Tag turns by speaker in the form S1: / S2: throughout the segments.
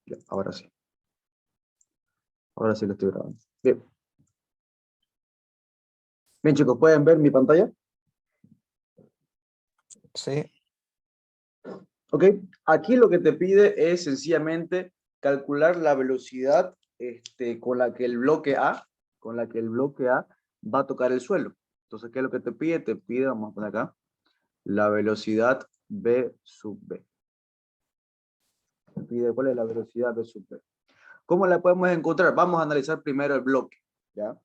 S1: Ya, ahora sí. Ahora sí lo estoy grabando. Bien. Bien, chicos, ¿pueden ver mi pantalla?
S2: Sí.
S1: Ok. Aquí lo que te pide es sencillamente calcular la velocidad con la que el bloque A, va a tocar el suelo. Entonces, ¿qué es lo que te pide? Te pide, vamos a poner acá, la velocidad B sub B. Te pide cuál es la velocidad B sub B. ¿Cómo la podemos encontrar? Vamos a analizar primero el bloque, ¿ya?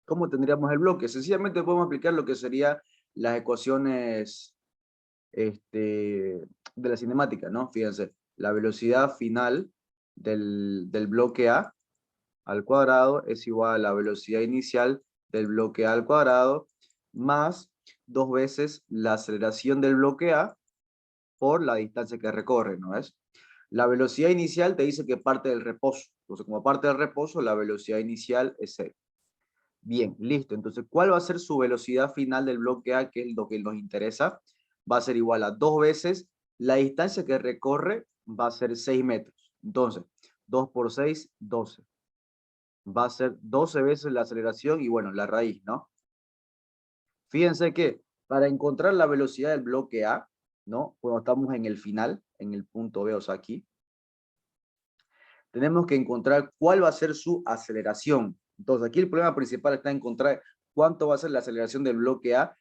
S1: ¿Cómo tendríamos el bloque? Sencillamente podemos aplicar lo que serían las ecuaciones de la cinemática, ¿no? Fíjense, la velocidad final del bloque A al cuadrado es igual a la velocidad inicial del bloque A al cuadrado más 2 veces la aceleración del bloque A por la distancia que recorre, ¿no es? La velocidad inicial te dice que parte del reposo. Entonces, como parte del reposo, la velocidad inicial es 0. Bien, listo. Entonces, ¿cuál va a ser su velocidad final del bloque A, que es lo que nos interesa? Va a ser igual a 2 veces la distancia que recorre, va a ser 6 metros. Entonces, 2 por 6, 12. Va a ser 12 veces la aceleración y bueno, la raíz, ¿no? Fíjense que para encontrar la velocidad del bloque A, ¿no? Cuando estamos en el final, en el punto B, o sea, aquí, tenemos que encontrar cuál va a ser su aceleración. Entonces, aquí el problema principal está en encontrar cuánto va a ser la aceleración del bloque A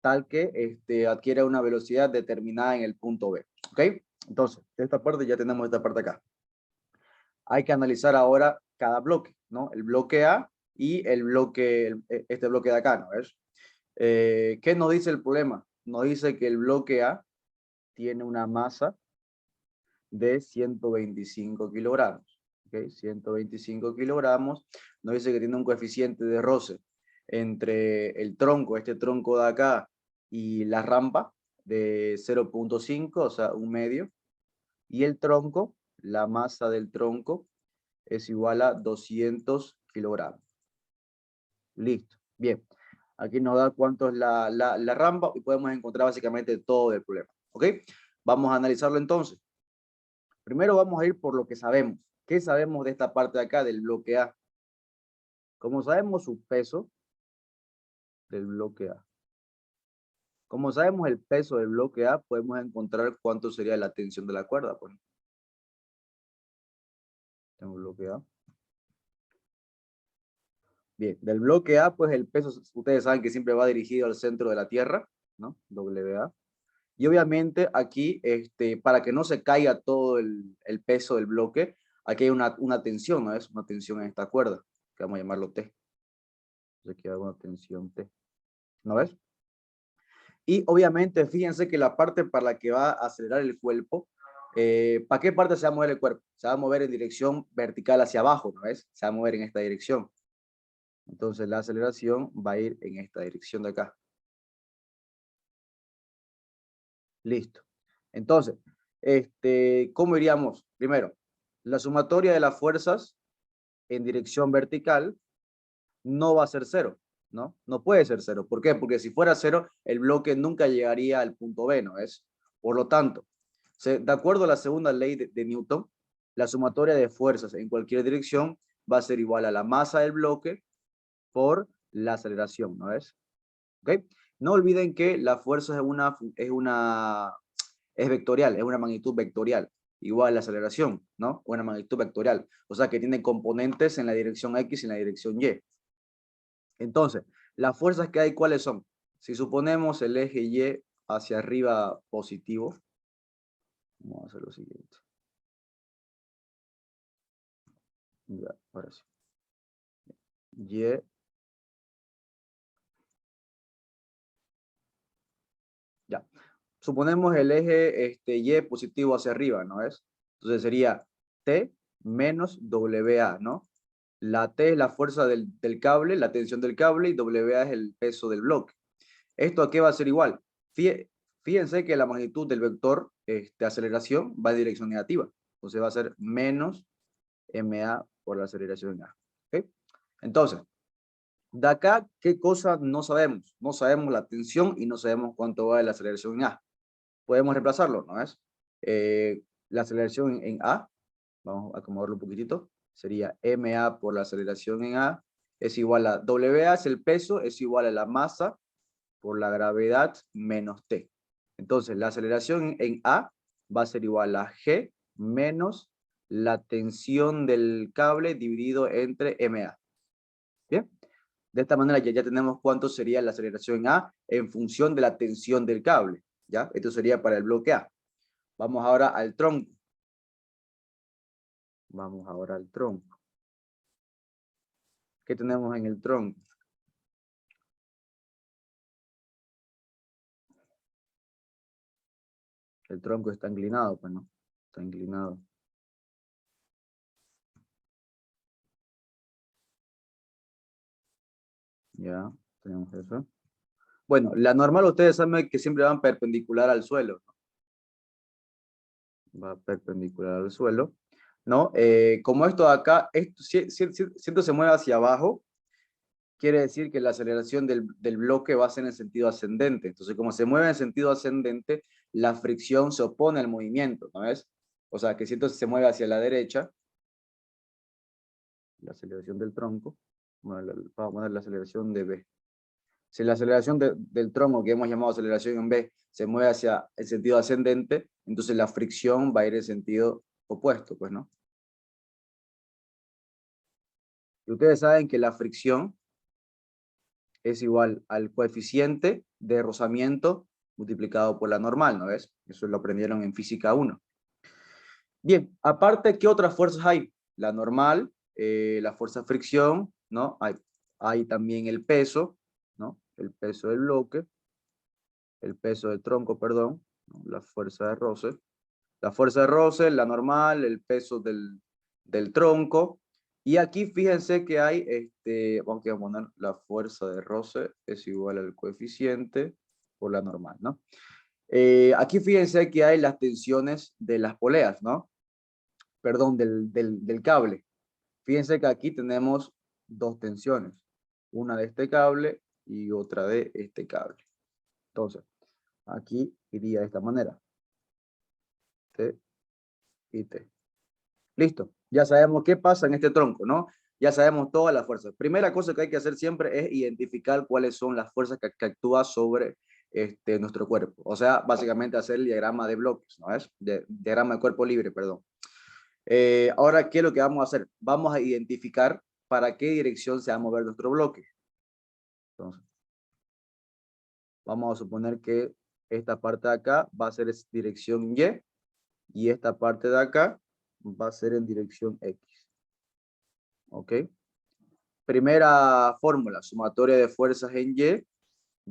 S1: tal que adquiera una velocidad determinada en el punto B. ¿Ok? Entonces, de esta parte ya tenemos esta parte acá. Hay que analizar ahora cada bloque, ¿no? El bloque A y el bloque, este bloque de acá, ¿no es? ¿Qué nos dice el problema? Nos dice que el bloque A tiene una masa de 125 kilogramos. ¿Okay? 125 kilogramos. Nos dice que tiene un coeficiente de roce entre el tronco, este tronco de acá, y la rampa de 0.5, o sea, un medio. Y el tronco, la masa del tronco, es igual a 200 kilogramos. Listo. Bien. Aquí nos da cuánto es la rampa y podemos encontrar básicamente todo el problema. ¿Ok? Vamos a analizarlo entonces. Primero vamos a ir por lo que sabemos. ¿Qué sabemos de esta parte de acá del bloque A? Como sabemos su peso del bloque A. Como sabemos el peso del bloque A, podemos encontrar cuánto sería la tensión de la cuerda. Pues. Tengo el bloque A. Bien, del bloque A, pues el peso, ustedes saben que siempre va dirigido al centro de la Tierra, ¿no? WA. Y obviamente aquí, para que no se caiga todo el peso del bloque, aquí hay una tensión, ¿no? Es una tensión en esta cuerda, que vamos a llamarlo T. Entonces aquí hay una tensión T. ¿No ves? Y obviamente, fíjense que la parte para la que va a acelerar el cuerpo, ¿para qué parte se va a mover el cuerpo? Se va a mover en dirección vertical hacia abajo, ¿no ves? Se va a mover en esta dirección. Entonces la aceleración va a ir en esta dirección de acá. Listo. Entonces, ¿cómo iríamos? Primero, la sumatoria de las fuerzas en dirección vertical no va a ser 0, ¿no? No puede ser 0. ¿Por qué? Porque si fuera 0, el bloque nunca llegaría al punto B, ¿no es? Por lo tanto, de acuerdo a la segunda ley de Newton, la sumatoria de fuerzas en cualquier dirección va a ser igual a la masa del bloque por la aceleración, ¿no es? ¿Ok? No olviden que la fuerza es vectorial, es una magnitud vectorial, igual a la aceleración, ¿no? Una magnitud vectorial, o sea que tiene componentes en la dirección X y en la dirección Y. Entonces, las fuerzas que hay, ¿cuáles son? Si suponemos el eje Y hacia arriba positivo, vamos a hacer lo siguiente. Ya, ahora sí. Y. Ya. Suponemos el eje Y positivo hacia arriba, ¿no es? Entonces sería T menos WA, ¿no? La T es la fuerza del cable, la tensión del cable, y WA es el peso del bloque. ¿Esto a qué va a ser igual? Fíjense que la magnitud del vector de aceleración va en dirección negativa. Entonces va a ser menos MA por la aceleración A. ¿Okay? Entonces, de acá, ¿qué cosa no sabemos? No sabemos la tensión y no sabemos cuánto va de la aceleración en A. Podemos reemplazarlo, ¿no es? La aceleración en A vamos a acomodarlo un poquitito, sería MA por la aceleración en A, es igual a WA, es el peso, es igual a la masa por la gravedad menos T. Entonces, la aceleración en A va a ser igual a G menos la tensión del cable dividido entre MA. ¿Bien? De esta manera ya tenemos cuánto sería la aceleración en A en función de la tensión del cable. ¿Ya? Esto sería para el bloque A. Vamos ahora al tronco. Vamos ahora al tronco. ¿Qué tenemos en el tronco? El tronco está inclinado, pues no, está inclinado. Ya, tenemos eso. Bueno, la normal ustedes saben que siempre van perpendicular al suelo, ¿no? Va perpendicular al suelo, ¿no? Como esto de acá, esto se mueve hacia abajo, quiere decir que la aceleración del bloque va a ser en sentido ascendente. Entonces, como se mueve en sentido ascendente, la fricción se opone al movimiento, ¿no ves? O sea, que si esto se mueve hacia la derecha, la aceleración del tronco, bueno, vamos a poner la aceleración de B. Si la aceleración del tronco, que hemos llamado aceleración en B, se mueve hacia el sentido ascendente, entonces la fricción va a ir en sentido opuesto, pues, ¿no? Y ustedes saben que la fricción es igual al coeficiente de rozamiento multiplicado por la normal, ¿no ves? Eso lo aprendieron en física 1. Bien, aparte, ¿qué otras fuerzas hay? La normal, la fuerza fricción, ¿no? Hay también el peso, ¿no? El peso del bloque, el peso del tronco, perdón, ¿no? La fuerza de roce. La fuerza de roce, la normal, el peso del tronco. Y aquí fíjense que hay, vamos a poner la fuerza de roce es igual al coeficiente por la normal, ¿no? Aquí fíjense que hay las tensiones de las poleas, ¿no? Perdón, del cable. Fíjense que aquí tenemos dos tensiones, una de este cable y otra de este cable. Entonces, aquí iría de esta manera. T y T. Listo, ya sabemos qué pasa en este tronco, ¿no? Ya sabemos todas las fuerzas. Primera cosa que hay que hacer siempre es identificar cuáles son las fuerzas que actúan sobre nuestro cuerpo. O sea, básicamente hacer el diagrama de bloques, ¿no es? Diagrama de cuerpo libre, perdón. Ahora, ¿qué es lo que vamos a hacer? Vamos a identificar para qué dirección se va a mover nuestro bloque. Entonces, vamos a suponer que esta parte de acá va a ser dirección y esta parte de acá va a ser en dirección X. ¿Ok? Primera fórmula, sumatoria de fuerzas en Y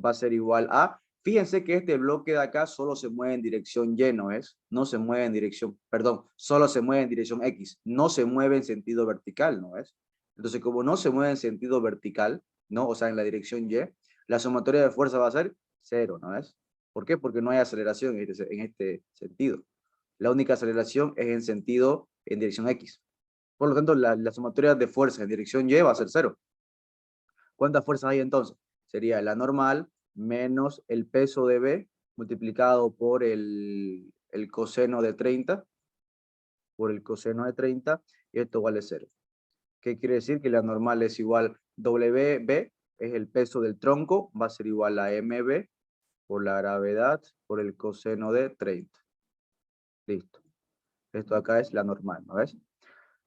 S1: va a ser igual a, fíjense que este bloque de acá solo se mueve en dirección Y, ¿no es? No se mueve en dirección, perdón, solo se mueve en dirección X, no se mueve en sentido vertical, ¿no es? Entonces, como no se mueve en sentido vertical, ¿no? O sea, en la dirección Y, la sumatoria de fuerza va a ser 0, ¿no es? ¿Por qué? Porque no hay aceleración en este sentido. La única aceleración es en dirección X. Por lo tanto, la sumatoria de fuerzas en dirección Y va a ser 0. ¿Cuántas fuerzas hay entonces? Sería la normal menos el peso de B multiplicado por el coseno de 30, por el coseno de 30, y esto vale 0. ¿Qué quiere decir? Que la normal es igual WB, es el peso del tronco, va a ser igual a MB por la gravedad por el coseno de 30. Listo. Esto acá es la normal, ¿no ves?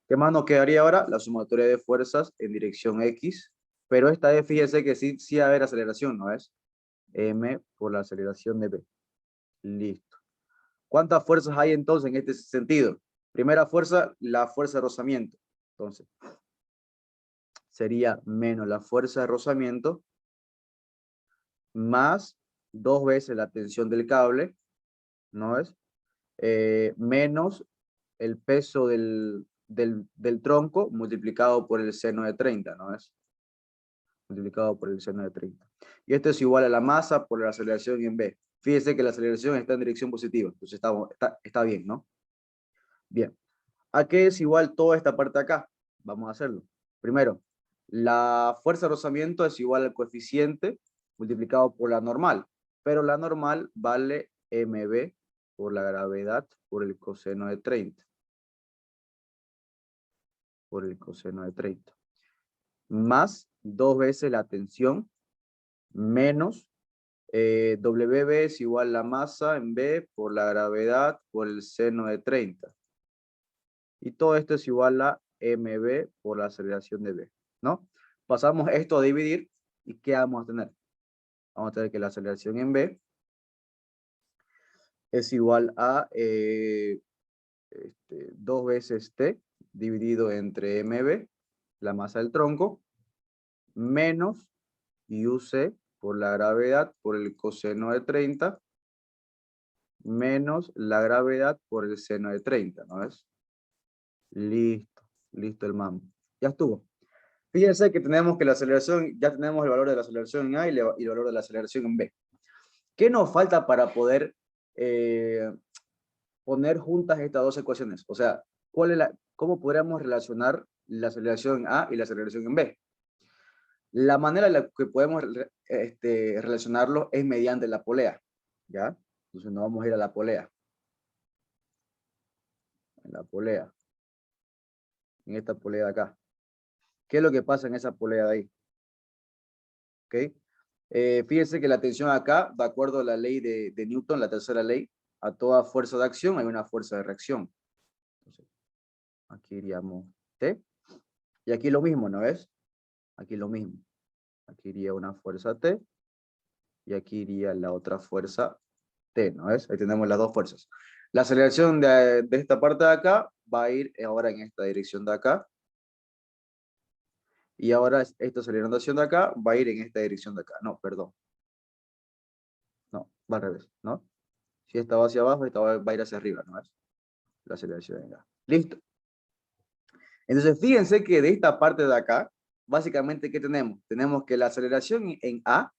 S1: ¿Qué más nos quedaría ahora? La sumatoria de fuerzas en dirección X, pero esta vez fíjese que sí va a haber aceleración, ¿no es? M por la aceleración de B. Listo. ¿Cuántas fuerzas hay entonces en este sentido? Primera fuerza, la fuerza de rozamiento. Entonces, sería menos la fuerza de rozamiento más 2 veces la tensión del cable, ¿no es? Menos el peso del tronco multiplicado por el seno de 30, ¿no es? Multiplicado por el seno de 30. Y esto es igual a la masa por la aceleración en B. Fíjese que la aceleración está en dirección positiva, entonces está bien, ¿no? Bien. ¿A qué es igual toda esta parte de acá? Vamos a hacerlo. Primero, la fuerza de rozamiento es igual al coeficiente multiplicado por la normal, pero la normal vale mb por la gravedad por el coseno de 30. por el coseno de 30. Más 2 veces la tensión menos WB es igual a la masa en B por la gravedad por el seno de 30. Y todo esto es igual a MB por la aceleración de B, ¿no? Pasamos esto a dividir y ¿qué vamos a tener? Vamos a tener que la aceleración en B es igual a 2 veces T dividido entre MB, la masa del tronco, menos UC por la gravedad por el coseno de 30, menos la gravedad por el seno de 30, ¿no es? Listo, listo el mambo. Ya estuvo. Fíjense que tenemos que la aceleración, ya tenemos el valor de la aceleración en A y el valor de la aceleración en B. ¿Qué nos falta para poder poner juntas estas dos ecuaciones? O sea, ¿cómo podríamos relacionar la aceleración en A y la aceleración en B? La manera en la que podemos relacionarlo es mediante la polea, ¿ya? Entonces nos vamos a ir a la polea. En la polea. En esta polea de acá. ¿Qué es lo que pasa en esa polea de ahí? ¿Ok? Fíjense que la tensión acá, de acuerdo a la ley de Newton, la tercera ley, a toda fuerza de acción hay una fuerza de reacción. Entonces, aquí iríamos T. Y aquí lo mismo, ¿no ves? Aquí lo mismo. Aquí iría una fuerza T. Y aquí iría la otra fuerza T, ¿no ves? Ahí tenemos las dos fuerzas. La aceleración de esta parte de acá va a ir ahora en esta dirección de acá. Y ahora esta aceleración de acá va a ir en esta dirección de acá. No, perdón. No, va al revés, ¿no? Si esta va hacia abajo, esta va a ir hacia arriba, ¿no es? La aceleración de acá. Listo. Entonces, fíjense que de esta parte de acá, básicamente, ¿qué tenemos? Tenemos que la aceleración en A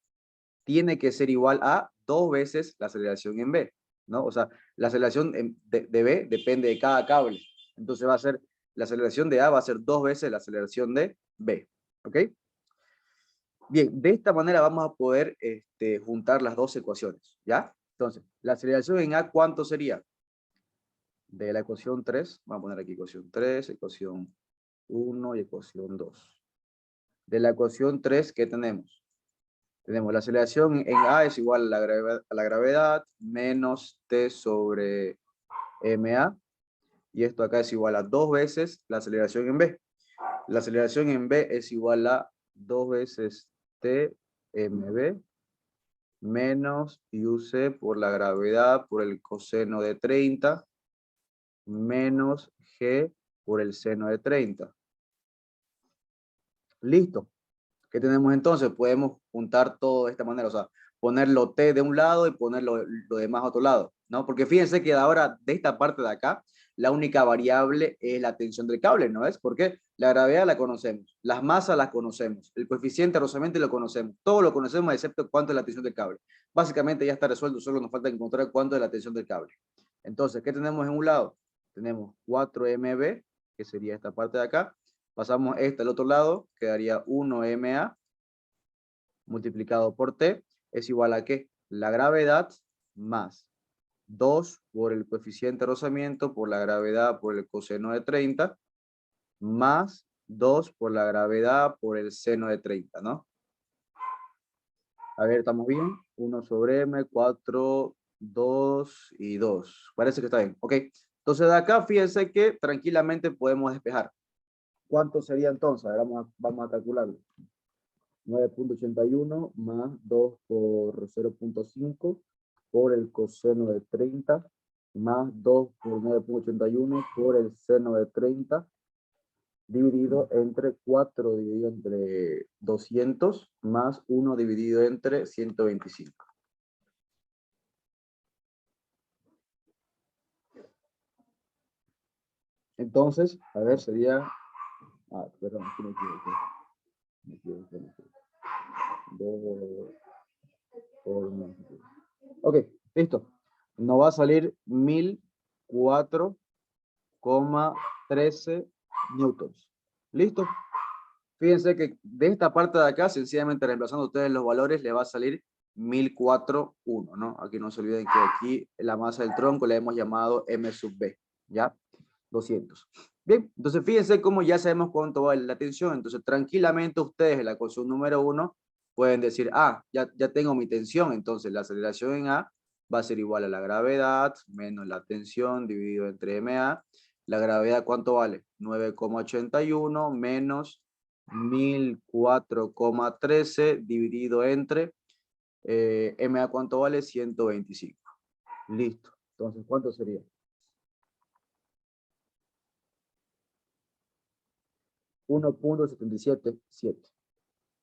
S1: tiene que ser igual a 2 veces la aceleración en B, ¿no? O sea, la aceleración de B depende de cada cable. Entonces va a ser, la aceleración de A va a ser 2 veces la aceleración de B, ¿ok? Bien, de esta manera vamos a poder juntar las dos ecuaciones, ¿ya? Entonces, la aceleración en A, ¿cuánto sería? De la ecuación 3, vamos a poner aquí ecuación 3, ecuación 1 y ecuación 2. De la ecuación 3, ¿qué tenemos? Tenemos la aceleración en A es igual a la gravedad menos T sobre MA. Y esto acá es igual a 2 veces la aceleración en B. La aceleración en B es igual a 2 veces T MB menos UC por la gravedad por el coseno de 30 menos G por el seno de 30. Listo. ¿Qué tenemos entonces? Podemos juntar todo de esta manera, o sea, ponerlo T de un lado y ponerlo lo demás a otro lado, ¿no? Porque fíjense que ahora de esta parte de acá, la única variable es la tensión del cable, ¿no es? Porque la gravedad la conocemos, las masas las conocemos, el coeficiente de rozamiento lo conocemos, todo lo conocemos excepto cuánto es la tensión del cable. Básicamente ya está resuelto, solo nos falta encontrar cuánto es la tensión del cable. Entonces, ¿qué tenemos en un lado? Tenemos 4MB, que sería esta parte de acá. Pasamos al otro lado, quedaría 1MA multiplicado por T es igual a ¿qué? La gravedad más 2 por el coeficiente de rozamiento por la gravedad por el coseno de 30 más 2 por la gravedad por el seno de 30, ¿no? A ver, ¿estamos bien? 1 sobre M, 4, 2 y 2. Parece que está bien. Ok. Entonces de acá, fíjense que tranquilamente podemos despejar. ¿Cuánto sería entonces? Vamos a calcularlo. 9.81 más 2 por 0.5 por el coseno de 30 más 2 por 9.81 por el seno de 30 dividido entre 4 dividido entre 200 más 1 dividido entre 125. Entonces, a ver, sería... perdón, aquí me equivoqué. Me equivoqué. Ok, listo. Nos va a salir 1004,13 newtons. ¿Listo? Fíjense que de esta parte de acá, sencillamente reemplazando ustedes los valores, le va a salir 1004,1, ¿no? Aquí no se olviden que aquí la masa del tronco le hemos llamado M sub B, ¿ya? 200. Bien, entonces fíjense cómo ya sabemos cuánto vale la tensión. Entonces tranquilamente ustedes en la ecuación número 1 pueden decir, ya tengo mi tensión, entonces la aceleración en A va a ser igual a la gravedad menos la tensión dividido entre MA. La gravedad, ¿cuánto vale? 9,81 menos 1004,13 dividido entre MA, ¿cuánto vale? 125. Listo. Entonces, ¿cuánto sería? 1,777.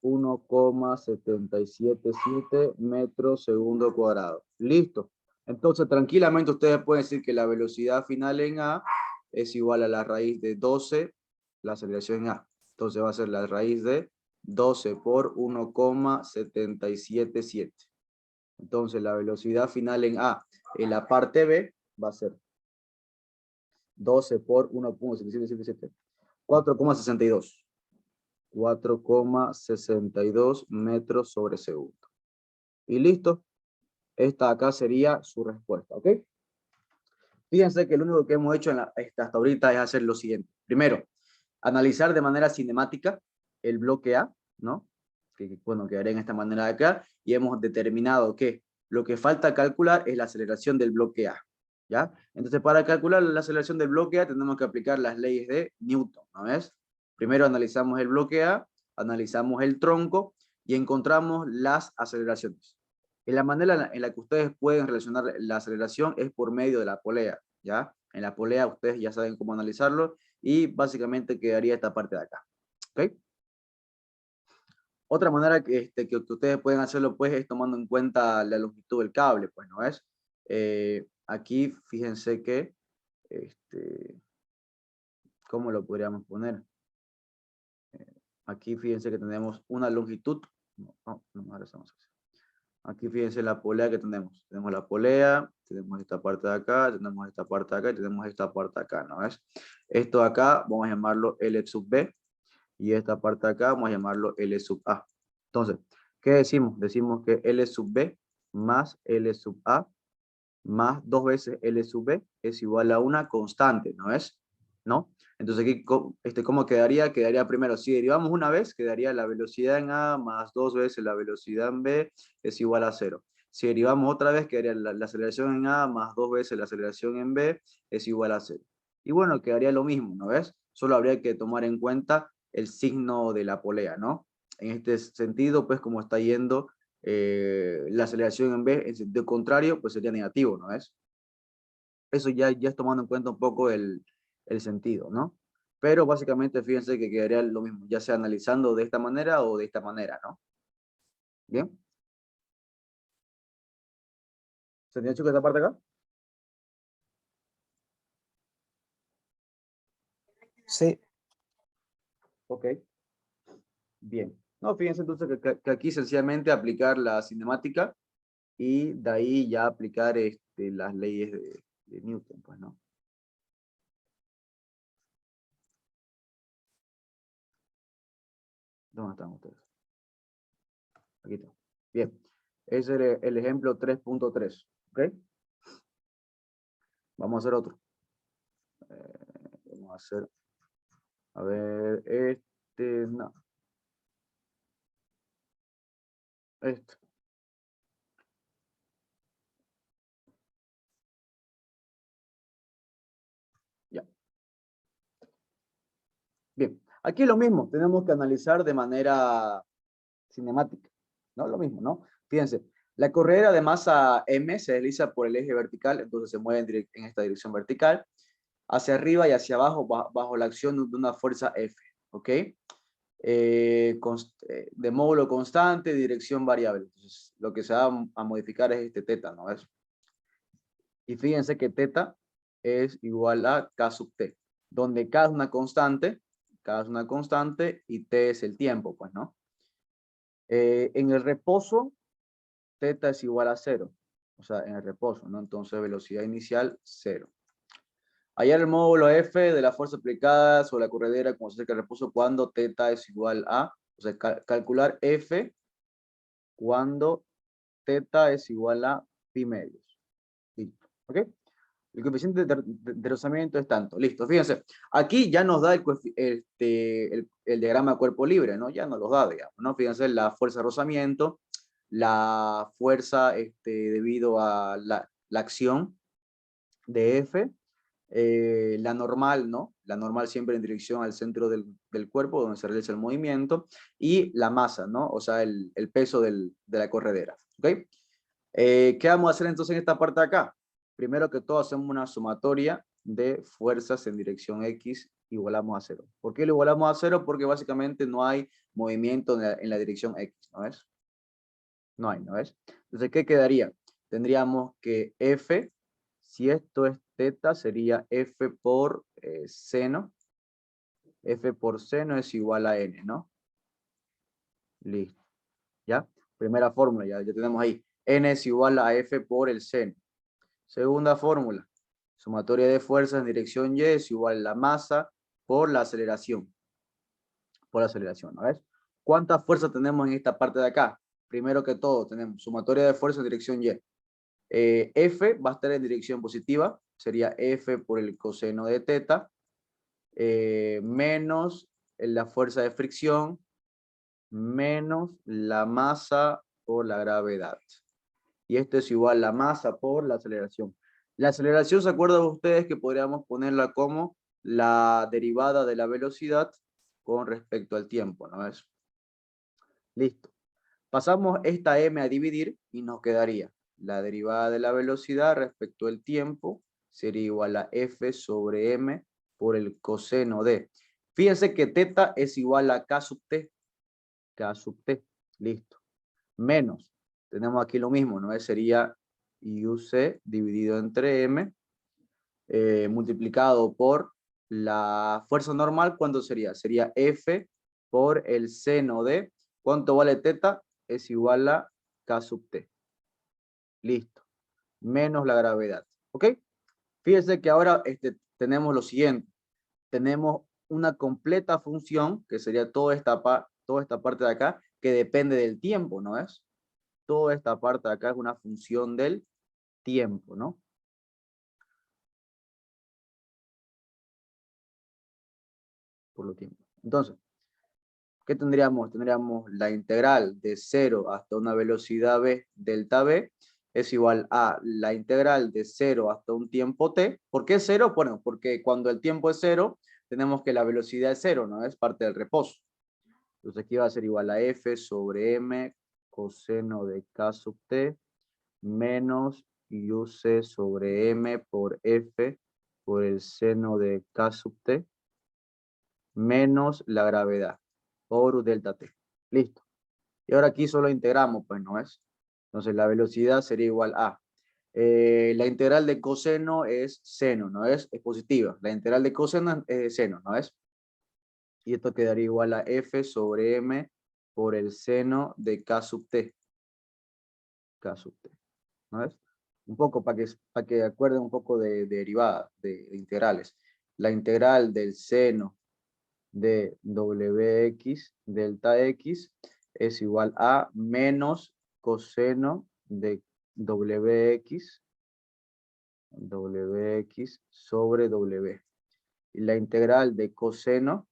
S1: 1,777 metros segundo cuadrado. Listo. Entonces, tranquilamente ustedes pueden decir que la velocidad final en A es igual a la raíz de 12, la aceleración en A. Entonces va a ser la raíz de 12 por 1,777. Entonces, la velocidad final en A en la parte B va a ser 12 por 1,777. 4,62. 4,62 metros sobre segundo. Y listo. Esta acá sería su respuesta, ¿ok? Fíjense que lo único que hemos hecho hasta ahorita es hacer lo siguiente. Primero, analizar de manera cinemática el bloque A, ¿no? Bueno, quedaría en esta manera de acá. Y hemos determinado que lo que falta calcular es la aceleración del bloque A, ¿ya? Entonces, para calcular la aceleración del bloque A, tenemos que aplicar las leyes de Newton, ¿no ves? Primero analizamos el bloque A, analizamos el tronco y encontramos las aceleraciones. Y la manera en la que ustedes pueden relacionar la aceleración es por medio de la polea, ¿ya? En la polea ustedes ya saben cómo analizarlo y básicamente quedaría esta parte de acá, ¿ok? Otra manera que ustedes pueden hacerlo, pues, es tomando en cuenta la longitud del cable, pues, ¿no es? Aquí, fíjense que, ¿cómo lo podríamos poner? Aquí, fíjense que tenemos una longitud. No, ahora estamos así. Aquí fíjense la polea que tenemos. Tenemos la polea, tenemos esta parte de acá, tenemos esta parte de acá y tenemos esta parte de acá, ¿no ves? Esto de acá vamos a llamarlo L sub B y esta parte de acá vamos a llamarlo L sub A. Entonces, ¿qué decimos? Decimos que L sub B más L sub A más 2 veces L sub B es igual a una constante, ¿no es? ¿No? Entonces aquí, ¿cómo quedaría? Quedaría primero, si derivamos una vez, quedaría la velocidad en A más 2 veces la velocidad en B es igual a 0. Si derivamos otra vez, quedaría la aceleración en A más 2 veces la aceleración en B es igual a 0. Y bueno, quedaría lo mismo, ¿no ves? Solo habría que tomar en cuenta el signo de la polea, ¿no? En este sentido, pues como está yendo la aceleración en B en sentido contrario, pues sería negativo, ¿no es? Eso ya es tomando en cuenta un poco el sentido, ¿no? Pero básicamente fíjense que quedaría lo mismo, ya sea analizando de esta manera o de esta manera, ¿no? ¿Bien? ¿Se entiende, chicos, esta parte acá?
S2: Sí,
S1: Ok, bien. No, fíjense entonces que aquí sencillamente aplicar la cinemática y de ahí ya aplicar las leyes de Newton, pues, ¿no? ¿Dónde están ustedes? Aquí está. Bien. Ese es el ejemplo 3.3. ¿Ok? Vamos a hacer otro. Vamos a hacer, a ver, no, este. Ya. Bien. Aquí es lo mismo. Tenemos que analizar de manera cinemática. ¿No? Lo mismo, ¿no? Fíjense. La correa de masa M se desliza por el eje vertical, entonces se mueve en esta dirección vertical, hacia arriba y hacia abajo bajo la acción de una fuerza F. ¿Ok? De módulo constante, dirección variable. Entonces, lo que se va a modificar es este teta, ¿no es? Y fíjense que teta es igual a K sub T, donde K es una constante y T es el tiempo, pues, ¿no? En el reposo, teta es igual a 0, o sea, en el reposo, ¿no? Entonces, velocidad inicial, 0. Hallar el módulo F de la fuerza aplicada sobre la corredera como se acerca el reposo cuando teta es igual a, o sea, calcular F cuando teta es igual a pi medios. Listo, ¿ok? El coeficiente de rozamiento es tanto. Listo, fíjense. Aquí ya nos da el diagrama de cuerpo libre, ¿no? Ya nos lo da, digamos, ¿no? Fíjense la fuerza de rozamiento, la fuerza debido a la acción de F, la normal, ¿no? La normal siempre en dirección al centro del cuerpo, donde se realiza el movimiento, y la masa, ¿no? O sea, el peso de la corredera, ¿ok? ¿Qué vamos a hacer entonces en esta parte de acá? Primero que todo hacemos una sumatoria de fuerzas en dirección X, igualamos a 0. ¿Por qué lo igualamos a 0? Porque básicamente no hay movimiento en la dirección X, ¿no es? No hay, ¿no es? Entonces, ¿qué quedaría? Tendríamos que F, si esto es teta, sería F por seno. F por seno es igual a N, ¿no? Listo. ¿Ya? Primera fórmula, ya tenemos ahí. N es igual a F por el seno. Segunda fórmula, sumatoria de fuerzas en dirección Y es igual a la masa por la aceleración. Por la aceleración, ¿no ves? ¿Cuántas fuerzas tenemos en esta parte de acá? Primero que todo, tenemos sumatoria de fuerzas en dirección Y. F va a estar en dirección positiva, sería F por el coseno de teta, menos la fuerza de fricción, menos la masa por la gravedad. Y esto es igual a la masa por la aceleración. La aceleración, ¿se acuerdan ustedes que podríamos ponerla como la derivada de la velocidad con respecto al tiempo, ¿no es? Listo. Pasamos esta m a dividir y nos quedaría la derivada de la velocidad respecto al tiempo sería igual a f sobre m por el coseno de. Fíjense que teta es igual a k sub t. K sub t. Listo. Menos. Tenemos aquí lo mismo, ¿no? Sería UC dividido entre M multiplicado por la fuerza normal. ¿Cuánto sería? Sería F por el seno de. ¿Cuánto vale teta? Es igual a K sub T. Listo. Menos la gravedad. ¿Ok? Fíjense que ahora tenemos lo siguiente. Tenemos una completa función, que sería toda esta parte de acá, que depende del tiempo, ¿no es? Toda esta parte de acá es una función del tiempo, ¿no? Por lo tiempo. Entonces, ¿qué tendríamos? Tendríamos la integral de 0 hasta una velocidad v, delta v, es igual a la integral de 0 hasta un tiempo t. ¿Por qué 0? Bueno, porque cuando el tiempo es 0, tenemos que la velocidad es 0, ¿no? Es parte del reposo. Entonces aquí va a ser igual a f sobre m coseno de k sub t menos uc sobre m por f por el seno de k sub t menos la gravedad por delta t. Listo. Y ahora aquí solo integramos, pues no es. Entonces la velocidad sería igual a. La integral de coseno es seno, ¿no es? Es positiva. La integral de coseno es seno, ¿no es? Y esto quedaría igual a f sobre m por el seno de k sub t. K sub t, ¿no es? Un poco para que acuerden un poco de derivadas, de integrales. La integral del seno de wx delta x es igual a menos coseno de wx sobre w. Y la integral de coseno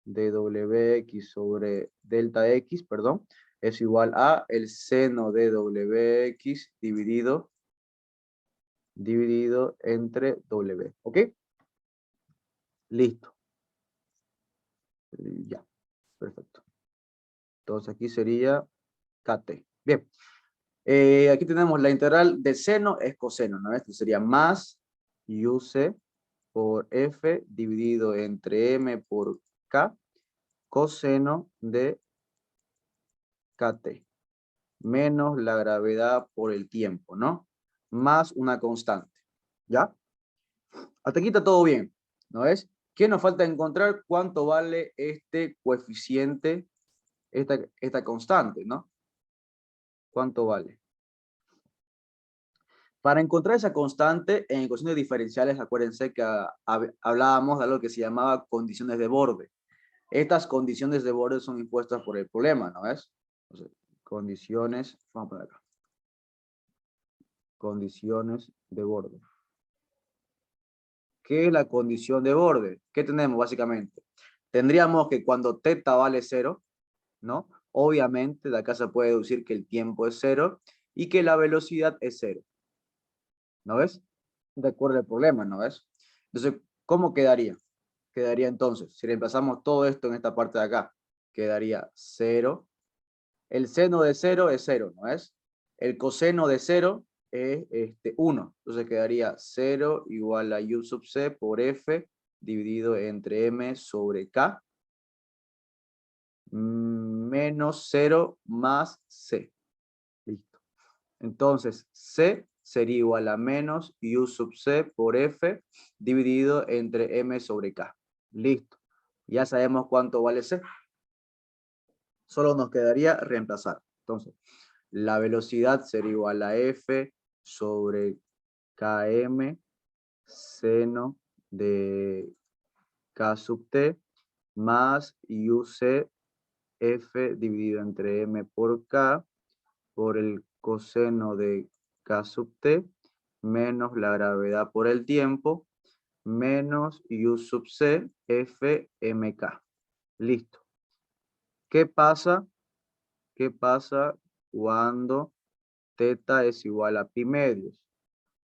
S1: de wx sobre delta x, perdón, es igual a el seno de wx dividido entre w. ¿Ok? Listo. Ya, perfecto. Entonces aquí sería kt. Bien. Aquí tenemos la integral de seno es coseno, ¿no? Esto sería más uc por f dividido entre m por k coseno de kt menos la gravedad por el tiempo, ¿no? Más una constante, ¿ya? Hasta aquí está todo bien, ¿no es? ¿Qué nos falta encontrar? ¿Cuánto vale este coeficiente, esta constante, ¿no? ¿Cuánto vale? Para encontrar esa constante en ecuaciones diferenciales, acuérdense que hablábamos de algo que se llamaba condiciones de borde. Estas condiciones de borde son impuestas por el problema, ¿no es? Entonces, condiciones, vamos a poner acá. Condiciones de borde. ¿Qué es la condición de borde? ¿Qué tenemos básicamente? Tendríamos que cuando teta vale 0, ¿no? Obviamente de acá se puede deducir que el tiempo es 0 y que la velocidad es 0. ¿No ves? De acuerdo al problema, ¿no ves? Entonces, ¿cómo quedaría? Quedaría entonces, si reemplazamos todo esto en esta parte de acá, quedaría 0. El seno de 0 es 0, ¿no es? El coseno de 0 es 1. Entonces quedaría 0 igual a u sub c por f dividido entre m sobre k menos 0 más c. Listo. Entonces c sería igual a menos u sub c por f dividido entre m sobre k. Listo. Ya sabemos cuánto vale c. Solo nos quedaría reemplazar. Entonces, la velocidad sería igual a f sobre km seno de k sub t más uc f dividido entre m por k por el coseno de k sub t menos la gravedad por el tiempo menos u sub c f mk. Listo. ¿Qué pasa? ¿Qué pasa cuando teta es igual a pi medios?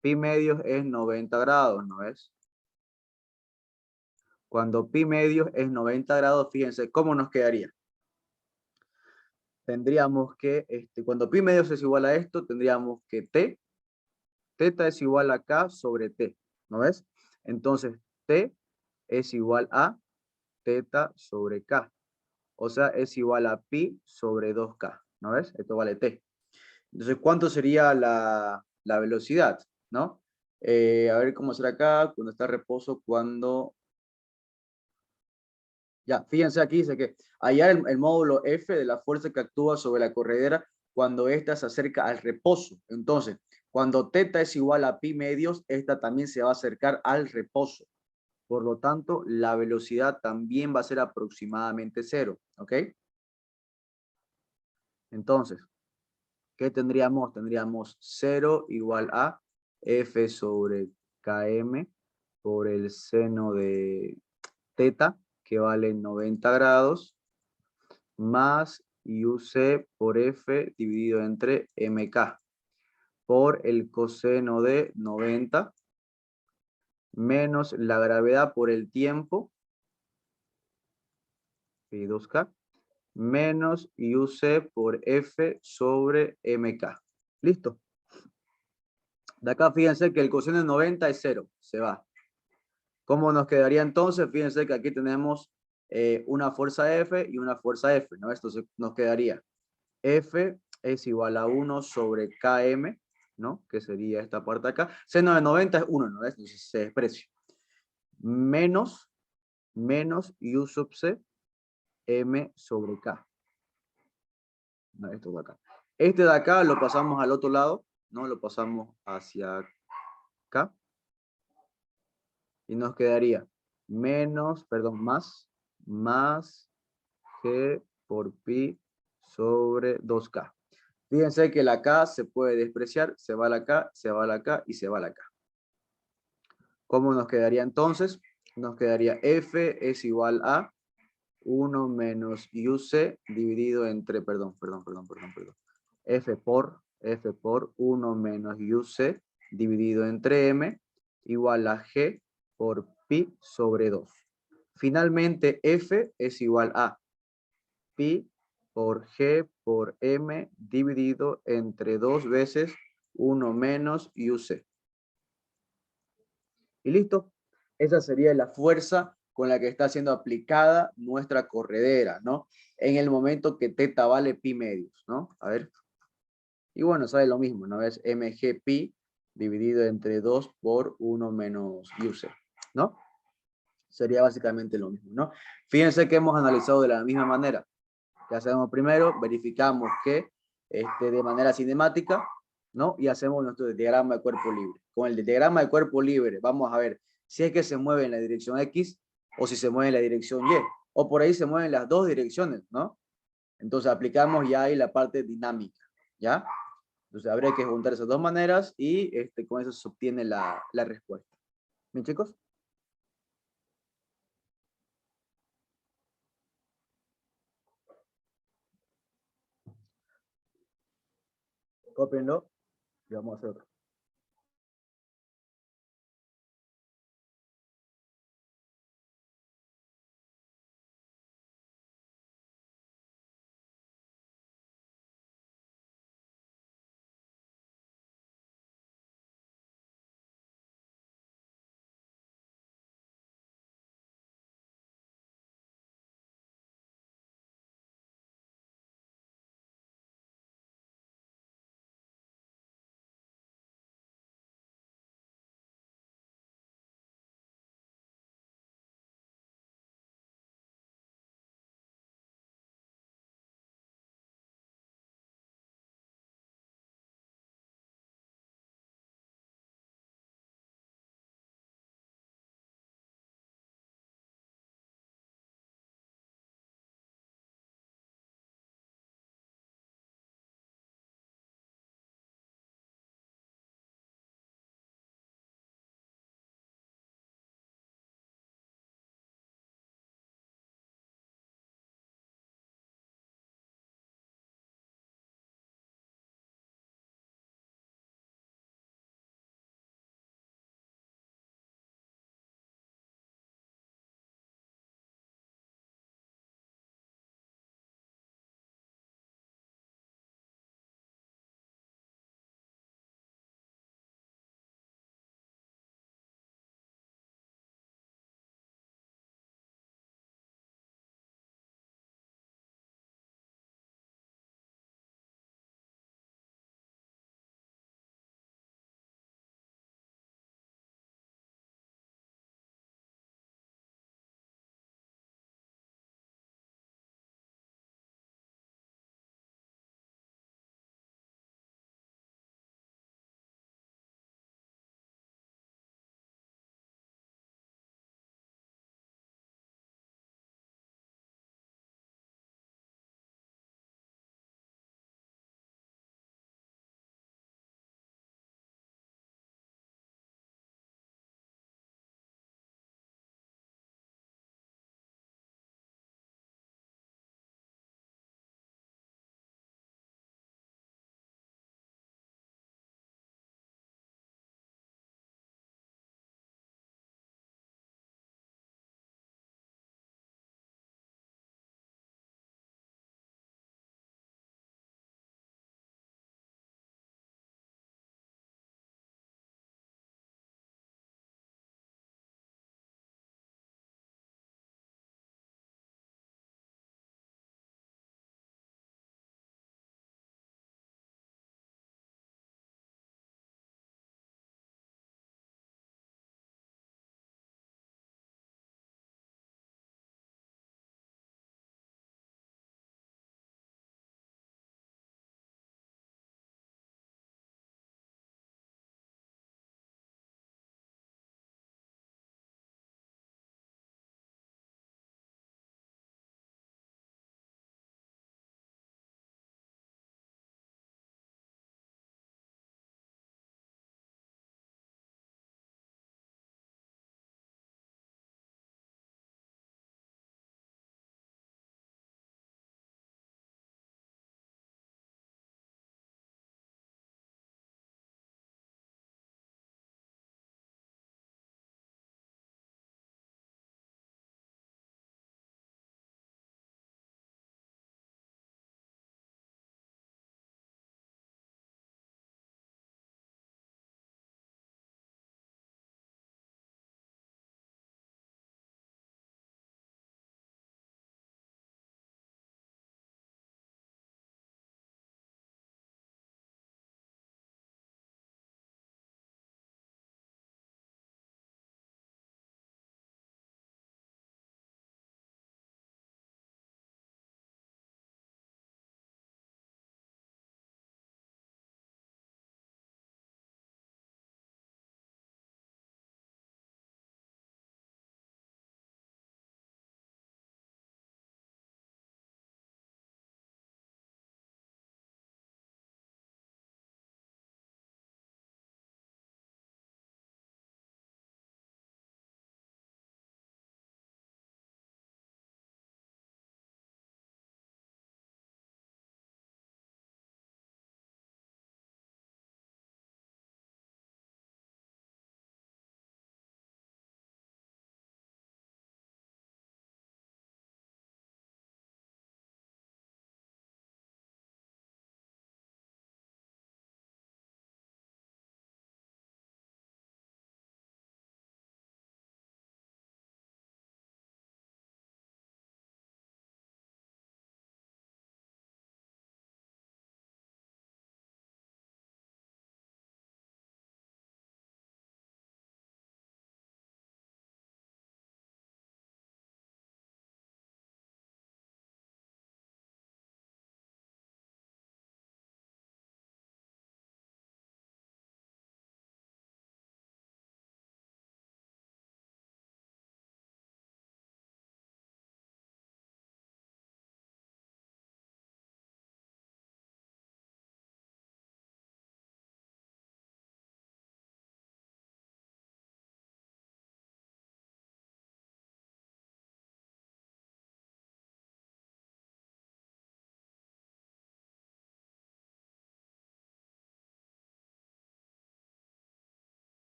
S1: Pi medios es 90 grados, ¿no es? Cuando pi medios es 90 grados, fíjense cómo nos quedaría. Tendríamos que, cuando pi medios es igual a esto, tendríamos que teta es igual a k sobre t, ¿no ves? Entonces, t es igual a teta sobre k. O sea, es igual a pi sobre 2k, ¿no ves? Esto vale t. Entonces, ¿cuánto sería la velocidad? ¿No? A ver cómo será acá, cuando está reposo, cuando... Ya, fíjense aquí, dice que hallar el módulo F de la fuerza que actúa sobre la corredera cuando ésta se acerca al reposo. Entonces, cuando teta es igual a pi medios, esta también se va a acercar al reposo. Por lo tanto, la velocidad también va a ser aproximadamente 0, ¿ok? Entonces, ¿qué tendríamos? Tendríamos 0 igual a F sobre km por el seno de teta, que vale 90 grados, más UC por F dividido entre MK, por el coseno de 90, menos la gravedad por el tiempo, y 2K, menos UC por F sobre MK. ¿Listo? De acá fíjense que el coseno de 90 es 0, se va. ¿Cómo nos quedaría entonces? Fíjense que aquí tenemos una fuerza F y una fuerza F, ¿no? Esto nos quedaría F es igual a 1 sobre KM, ¿no? Que sería esta parte acá. Seno de 90 es 1, ¿no? Entonces se desprecia. Menos U sub C, M sobre K. No, esto de acá. Este de acá lo pasamos al otro lado, ¿no? Lo pasamos hacia acá. Y nos quedaría más G por pi sobre 2K. Fíjense que la K se puede despreciar, se va la K, se va la K y se va la K. ¿Cómo nos quedaría entonces? Nos quedaría F es igual a 1 menos UC dividido entre, F por 1 menos UC dividido entre M igual a G por pi sobre 2. Finalmente, F es igual a pi por G por M dividido entre 2 veces 1 menos UC. Y listo. Esa sería la fuerza con la que está siendo aplicada nuestra corredera, ¿no? En el momento que teta vale pi medios, ¿no? A ver. Y bueno, sale lo mismo, ¿no? Es mg pi dividido entre 2 por 1 menos UC, ¿no? Sería básicamente lo mismo, ¿no? Fíjense que hemos analizado de la misma manera. ¿Qué hacemos primero? Verificamos que de manera cinemática, ¿no? Y hacemos nuestro diagrama de cuerpo libre. Con el diagrama de cuerpo libre vamos a ver si es que se mueve en la dirección X o si se mueve en la dirección Y. O por ahí se mueven las dos direcciones, ¿no? Entonces aplicamos ya ahí la parte dinámica, ¿ya? Entonces habría que juntar esas dos maneras y con eso se obtiene la respuesta. ¿Bien, chicos? Cópienlo y vamos a hacer otro.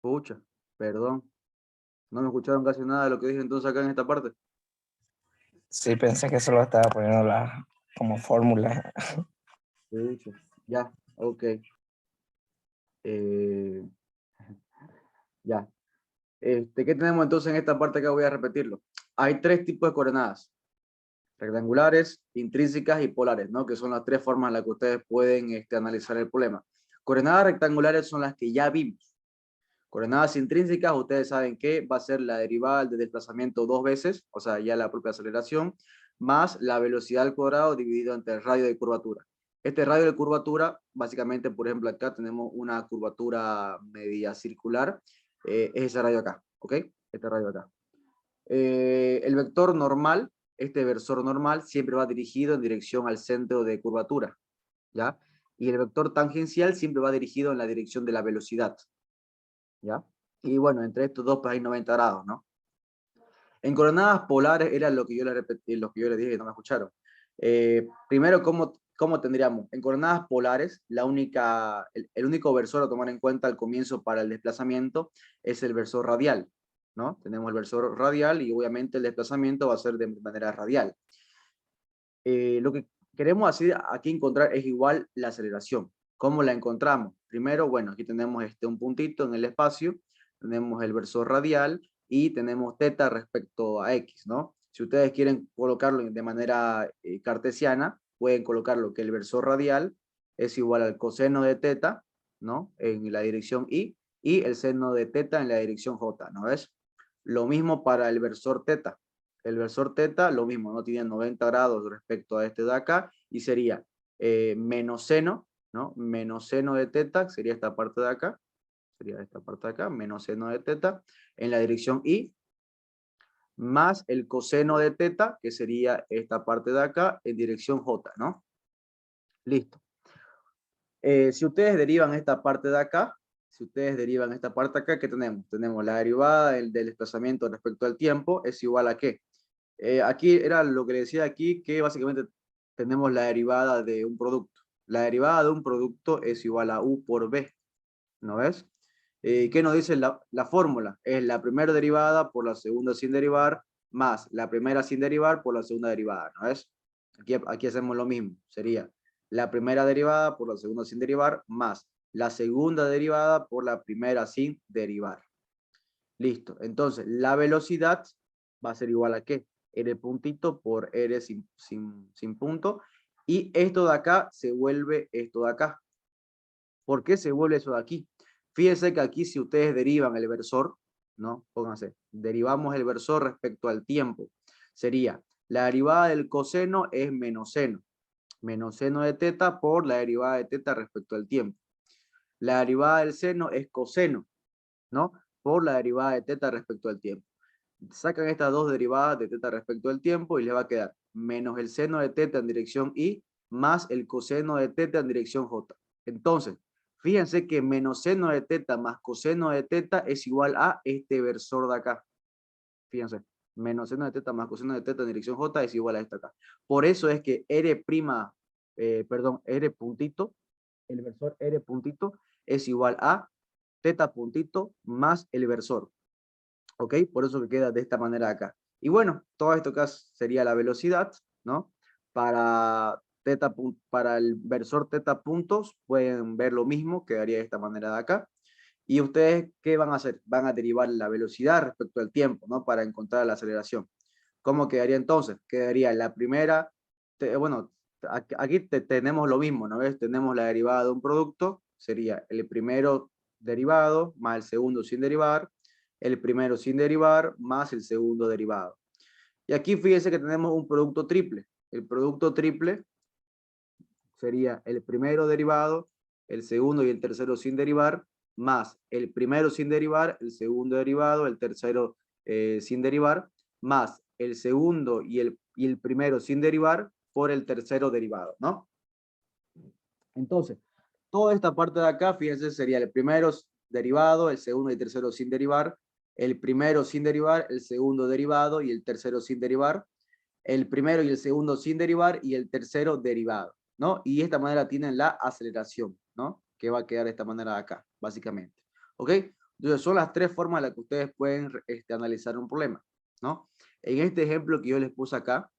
S1: Pucha, perdón. No me escucharon casi nada de lo que dije entonces acá en esta parte.
S2: Sí, pensé que solo estaba poniendo como fórmula.
S1: Pucha, ya, ok. Eh, ya. ¿Qué tenemos entonces en esta parte que voy a repetirlo? Hay tres tipos de coordenadas: rectangulares, intrínsecas y polares, ¿no? Que son las tres formas en las que ustedes pueden analizar el problema. Coordenadas rectangulares son las que ya vimos. Coordenadas intrínsecas, ustedes saben que va a ser la derivada del desplazamiento dos veces, o sea, ya la propia aceleración, más la velocidad al cuadrado dividido entre el radio de curvatura. Este radio de curvatura, básicamente, por ejemplo, acá tenemos una curvatura media circular, es ese radio acá, ¿ok? Este radio acá. El vector normal, este versor normal, siempre va dirigido en dirección al centro de curvatura, ¿ya? Y el vector tangencial siempre va dirigido en la dirección de la velocidad, ¿ya? Y bueno, entre estos dos pues hay 90 grados, ¿no? En coordenadas polares era lo que yo les repetí, lo que yo les dije y no me escucharon. Primero, ¿cómo tendríamos? En coordenadas polares, el único versor a tomar en cuenta al comienzo para el desplazamiento es el versor radial, ¿no? Tenemos el versor radial y obviamente el desplazamiento va a ser de manera radial. Lo que queremos hacer aquí encontrar es igual la aceleración. ¿Cómo la encontramos? Primero, bueno, aquí tenemos un puntito en el espacio, tenemos el versor radial y tenemos teta respecto a x, ¿no? Si ustedes quieren colocarlo de manera cartesiana, pueden colocarlo que el versor radial es igual al coseno de teta, ¿no? En la dirección y el seno de teta en la dirección j, ¿no ves? Lo mismo para el versor teta. El versor teta, lo mismo, no tiene 90 grados respecto a este de acá, y sería menos seno, ¿no? Menos seno de teta, sería esta parte de acá, sería esta parte de acá, menos seno de teta, en la dirección y, más el coseno de teta, que sería esta parte de acá, en dirección j, ¿no? Listo. Si ustedes derivan esta parte de acá, si ustedes derivan esta parte de acá, ¿qué tenemos? Tenemos la derivada del desplazamiento respecto al tiempo, es igual a ¿qué? Aquí era lo que le decía aquí, que básicamente tenemos la derivada de un producto. La derivada de un producto es igual a U por B, ¿no ves? ¿Qué nos dice la fórmula? Es la primera derivada por la segunda sin derivar, más la primera sin derivar por la segunda derivada, ¿no ves? Aquí hacemos lo mismo, sería la primera derivada por la segunda sin derivar, más la segunda derivada por la primera sin derivar. Listo, entonces la velocidad va a ser igual a ¿qué? R puntito por R sin punto, y esto de acá se vuelve esto de acá. ¿Por qué se vuelve eso de aquí? Fíjense que aquí si ustedes derivan el versor, ¿no? Pónganse, derivamos el versor respecto al tiempo. Sería, la derivada del coseno es menos seno de teta por la derivada de teta respecto al tiempo. La derivada del seno es coseno, ¿no? Por la derivada de teta respecto al tiempo. Sacan estas dos derivadas de teta respecto al tiempo y les va a quedar menos el seno de teta en dirección y más el coseno de teta en dirección j. Entonces, fíjense que menos seno de teta más coseno de teta es igual a este versor de acá. Fíjense, menos seno de teta más coseno de teta en dirección j es igual a esta acá. Por eso es que R puntito, el versor R puntito es igual a teta puntito más el versor. ¿Ok? Por eso que queda de esta manera acá. Y bueno, todo esto acá sería la velocidad, ¿no? Para el versor teta puntos, pueden ver lo mismo, quedaría de esta manera de acá. Y ustedes, ¿qué van a hacer? Van a derivar la velocidad respecto al tiempo, ¿no? Para encontrar la aceleración. ¿Cómo quedaría entonces? Quedaría la primera, bueno, aquí tenemos lo mismo, ¿no ves? Tenemos la derivada de un producto, sería el primero derivado más el segundo sin derivar, el primero sin derivar más el segundo derivado. Y aquí fíjense que tenemos un producto triple. El producto triple sería el primero derivado, el segundo y el tercero sin derivar, más el primero sin derivar, el segundo derivado, el tercero sin derivar, más el segundo y el primero sin derivar por el tercero derivado, ¿no? Entonces, toda esta parte de acá, fíjense, sería el primero derivado, el segundo y el tercero sin derivar, el primero sin derivar, el segundo derivado y el tercero sin derivar, el primero y el segundo sin derivar y el tercero derivado, ¿no? Y de esta manera tienen la aceleración, ¿no? Que va a quedar de esta manera de acá, básicamente. ¿Ok? Entonces, son las tres formas en las que ustedes pueden analizar un problema, ¿no? En este ejemplo que yo les puse acá,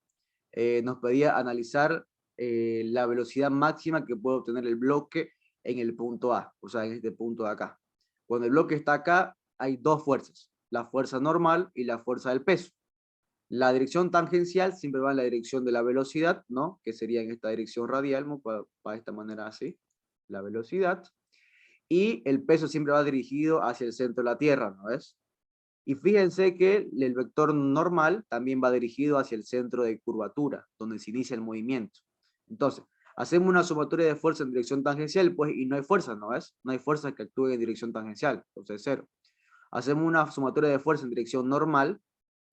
S1: nos pedía analizar la velocidad máxima que puede obtener el bloque en el punto A, o sea, en este punto de acá. Cuando el bloque está acá, hay dos fuerzas, la fuerza normal y la fuerza del peso. La dirección tangencial siempre va en la dirección de la velocidad, ¿no? Que sería en esta dirección radial, ¿no? Para esta manera así, la velocidad. Y el peso siempre va dirigido hacia el centro de la Tierra, ¿no es? Y fíjense que el vector normal también va dirigido hacia el centro de curvatura, donde se inicia el movimiento. Entonces, hacemos una sumatoria de fuerza en dirección tangencial, pues, y no hay fuerza, ¿no es? No hay fuerza que actúe en dirección tangencial, entonces cero. Hacemos una sumatoria de fuerza en dirección normal,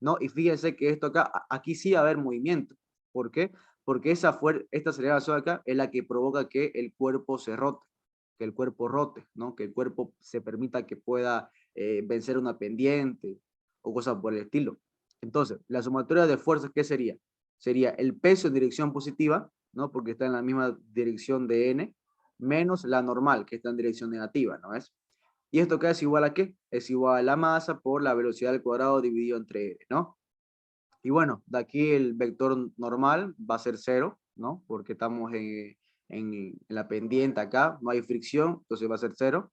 S1: ¿no? Y fíjense que esto acá, aquí sí va a haber movimiento. ¿Por qué? Porque esta aceleración acá es la que provoca que el cuerpo se rote, que el cuerpo rote, ¿no? Que el cuerpo se permita que pueda vencer una pendiente o cosas por el estilo. Entonces, la sumatoria de fuerzas, ¿qué sería? Sería el peso en dirección positiva, ¿no? Porque está en la misma dirección de n, menos la normal, que está en dirección negativa, ¿no es? ¿Y esto qué es igual a qué? Es igual a la masa por la velocidad al cuadrado dividido entre r, ¿no? Y bueno, de aquí el vector normal va a ser 0, ¿no? Porque estamos en la pendiente acá, no hay fricción, entonces va a ser 0.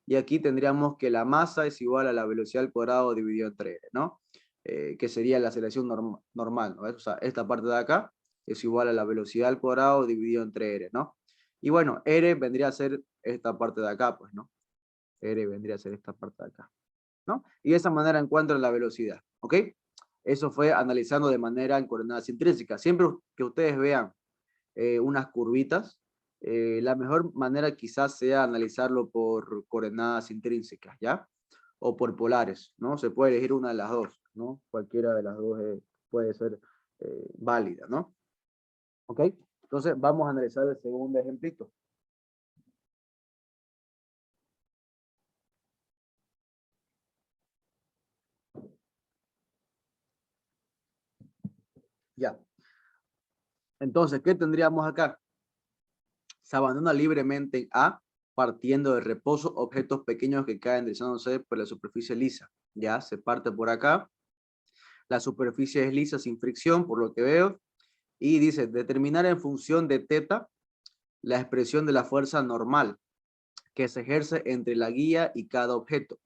S1: Y aquí tendríamos que la masa es igual a la velocidad al cuadrado dividido entre r, ¿no? Que sería la aceleración normal, ¿no? O sea, esta parte de acá es igual a la velocidad al cuadrado dividido entre r, ¿no? Y bueno, r vendría a ser esta parte de acá, pues, ¿no? R vendría a ser esta parte de acá, ¿no? Y de esa manera encuentran la velocidad, ¿ok? Eso fue analizando de manera en coordenadas intrínsecas. Siempre que ustedes vean unas curvitas, la mejor manera quizás sea analizarlo por coordenadas intrínsecas, ¿ya? O por polares, ¿no? Se puede elegir una de las dos, ¿no? Cualquiera de las dos puede ser válida, ¿no? ¿Ok? Entonces vamos a analizar el segundo ejemplito. Ya. Entonces, ¿qué tendríamos acá? Se abandona libremente en A, partiendo de reposo objetos pequeños que caen deslizándose por la superficie lisa. Ya, se parte por acá. La superficie es lisa sin fricción, por lo que veo. Y dice, determinar en función de teta la expresión de la fuerza normal que se ejerce entre la guía y cada objeto.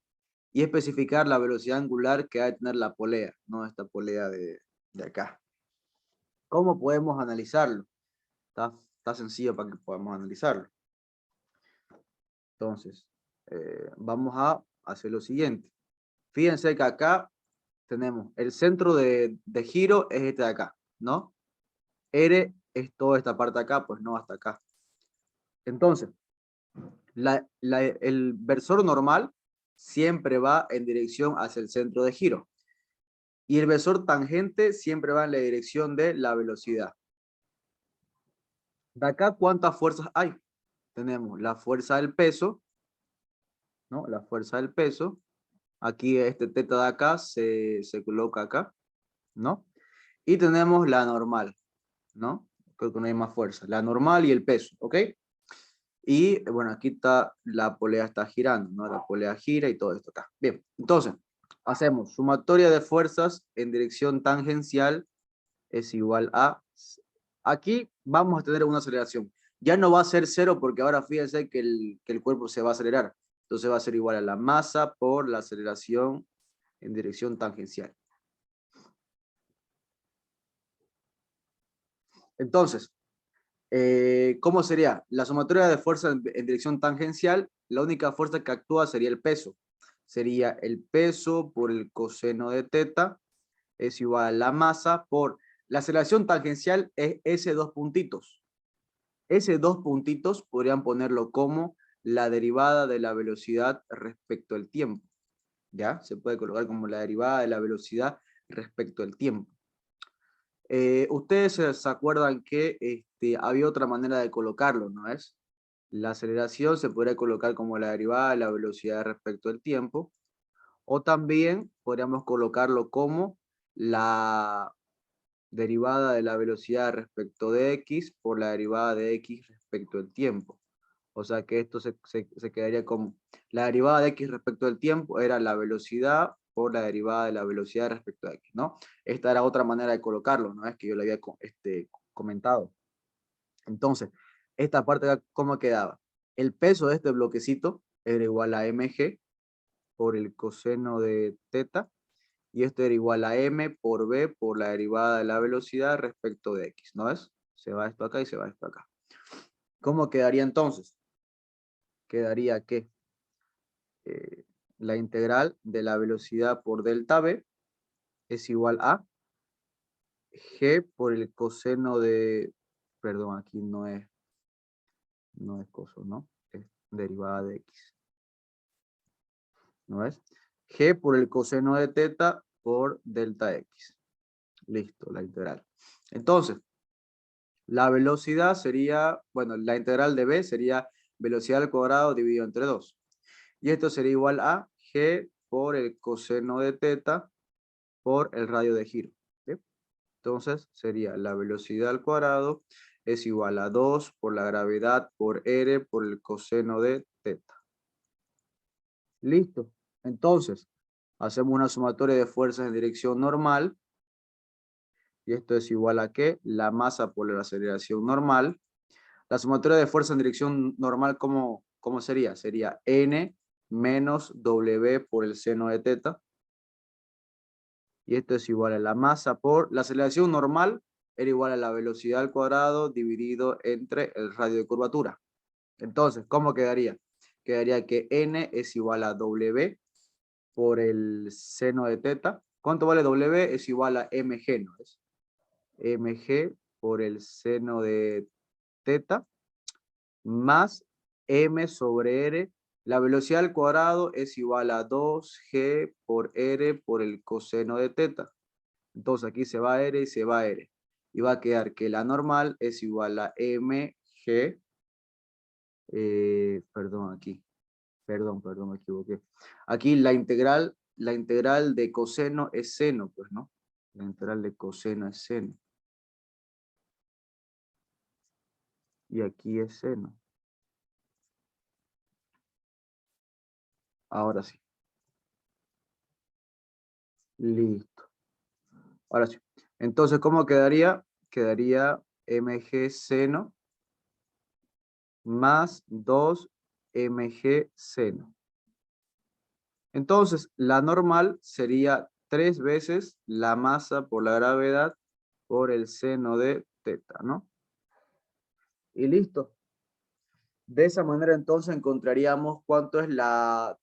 S1: Y especificar la velocidad angular que ha de tener la polea, no esta polea de acá. ¿Cómo podemos analizarlo? Está sencillo para que podamos analizarlo. Entonces, vamos a hacer lo siguiente. Fíjense que acá tenemos el centro de giro es este de acá, ¿no? R es toda esta parte de acá, pues no hasta acá. Entonces, el versor normal siempre va en dirección hacia el centro de giro. Y el versor tangente siempre va en la dirección de la velocidad. De acá, ¿cuántas fuerzas hay? Tenemos la fuerza del peso, ¿no? La fuerza del peso. Aquí este teta de acá se coloca acá, ¿no? Y tenemos la normal, ¿no? Creo que no hay más fuerza. La normal y el peso, ¿ok? Y bueno, aquí está, la polea está girando, ¿no? La polea gira y todo esto acá. Bien, entonces, hacemos sumatoria de fuerzas en dirección tangencial es igual a... Aquí vamos a tener una aceleración. Ya no va a ser 0 porque ahora fíjense que el cuerpo se va a acelerar. Entonces va a ser igual a la masa por la aceleración en dirección tangencial. Entonces, ¿cómo sería? La sumatoria de fuerza en dirección tangencial, la única fuerza que actúa sería el peso. Sería el peso por el coseno de teta es igual a la masa por la aceleración tangencial es ese dos puntitos. Ese dos puntitos podrían ponerlo como la derivada de la velocidad respecto al tiempo. ¿Ya? Se puede colocar como la derivada de la velocidad respecto al tiempo. Ustedes se acuerdan que había otra manera de colocarlo, ¿no es? La aceleración se podría colocar como la derivada de la velocidad respecto al tiempo, o también podríamos colocarlo como la derivada de la velocidad respecto de x por la derivada de x respecto al tiempo. O sea que esto se quedaría como la derivada de x respecto del tiempo era la velocidad por la derivada de la velocidad respecto a x, ¿no? Esta era otra manera de colocarlo, ¿no? Es que yo le había comentado. Entonces, esta parte acá, ¿cómo quedaba? El peso de este bloquecito era igual a mg por el coseno de teta, y esto era igual a m por b por la derivada de la velocidad respecto de x, ¿no es? Se va esto acá y se va esto acá. ¿Cómo quedaría entonces? Quedaría que la integral de la velocidad por delta b es igual a g por el coseno de, perdón, aquí no es coso, ¿no? Es derivada de x, ¿no es? G por el coseno de teta por delta x. Listo, la integral. Entonces, la velocidad sería, bueno, la integral de b sería velocidad al cuadrado dividido entre 2. Y esto sería igual a g por el coseno de teta por el radio de giro. ¿Sí? Entonces sería la velocidad al cuadrado es igual a 2 por la gravedad por r por el coseno de teta. Listo. Entonces, hacemos una sumatoria de fuerzas en dirección normal. Y esto es igual a ¿qué? La masa por la aceleración normal. La sumatoria de fuerza en dirección normal, ¿cómo sería? Sería n menos w por el seno de teta. Y esto es igual a la masa por la aceleración normal, era igual a la velocidad al cuadrado dividido entre el radio de curvatura. Entonces, ¿cómo quedaría? Quedaría que n es igual a w por el seno de teta. ¿Cuánto vale w? Es igual a mg, ¿no es? Mg por el seno de teta más m sobre r. La velocidad al cuadrado es igual a 2g por r por el coseno de teta. Entonces aquí se va r y se va r. Y va a quedar que la normal es igual a mg, perdón, aquí. Perdón, me equivoqué. Aquí la integral de coseno es seno, pues, ¿no? La integral de coseno es seno. Y aquí es seno. Ahora sí. Listo. Ahora sí. Entonces, ¿cómo quedaría? Quedaría mg seno más 2 mg seno. Entonces, la normal sería 3 veces la masa por la gravedad por el seno de teta, ¿no? Y listo. De esa manera entonces encontraríamos cuánto es la,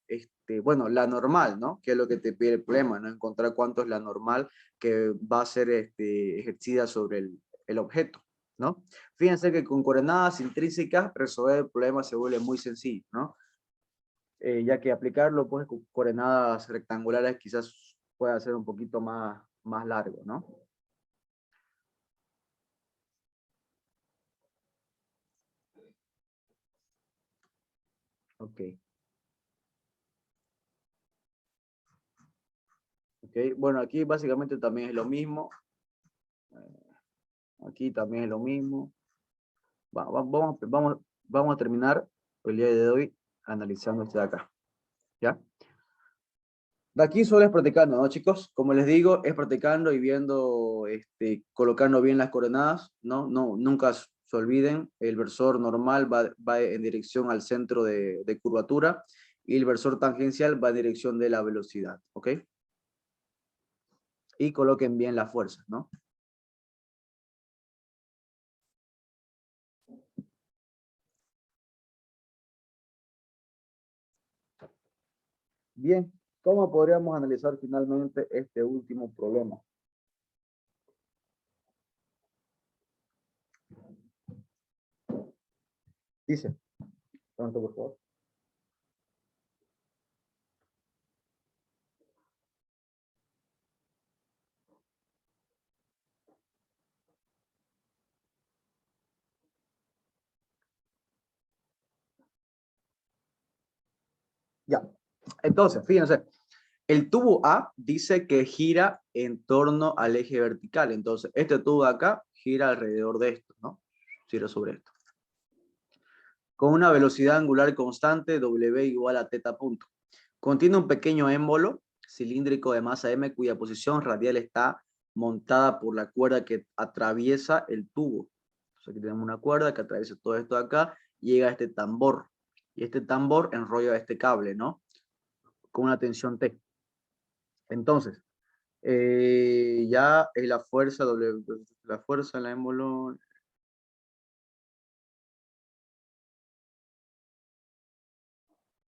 S1: bueno, la normal, ¿no? Que es lo que te pide el problema, ¿no? Encontrar cuánto es la normal que va a ser ejercida sobre el objeto, ¿no? Fíjense que con coordenadas intrínsecas resolver el problema se vuelve muy sencillo, ¿no? Ya que aplicarlo pues con coordenadas rectangulares quizás pueda ser un poquito más largo, ¿no? Ok. Ok, bueno, aquí básicamente también es lo mismo. Aquí también es lo mismo. Vamos a terminar el día de hoy analizando este de acá. ¿Ya? De aquí solo es practicando, ¿no, chicos? Como les digo, es practicando y viendo, colocando bien las coordenadas, ¿no? Nunca se olviden, el versor normal va en dirección al centro de curvatura y el versor tangencial va en dirección de la velocidad, ¿ok? Y coloquen bien las fuerzas, ¿no? Bien, ¿cómo podríamos analizar finalmente este último problema? Dice, pronto por favor. Ya, entonces, fíjense, el tubo A dice que gira en torno al eje vertical, entonces este tubo de acá gira alrededor de esto, ¿no? Gira sobre esto. con una velocidad angular constante, W igual a teta punto. Contiene un pequeño émbolo cilíndrico de masa M cuya posición radial está montada por la cuerda que atraviesa el tubo. Entonces aquí tenemos una cuerda que atraviesa todo esto de acá y llega a este tambor. Y este tambor enrolla este cable, ¿no? Con una tensión T. Entonces, ya es la fuerza W, la fuerza, la émbolo.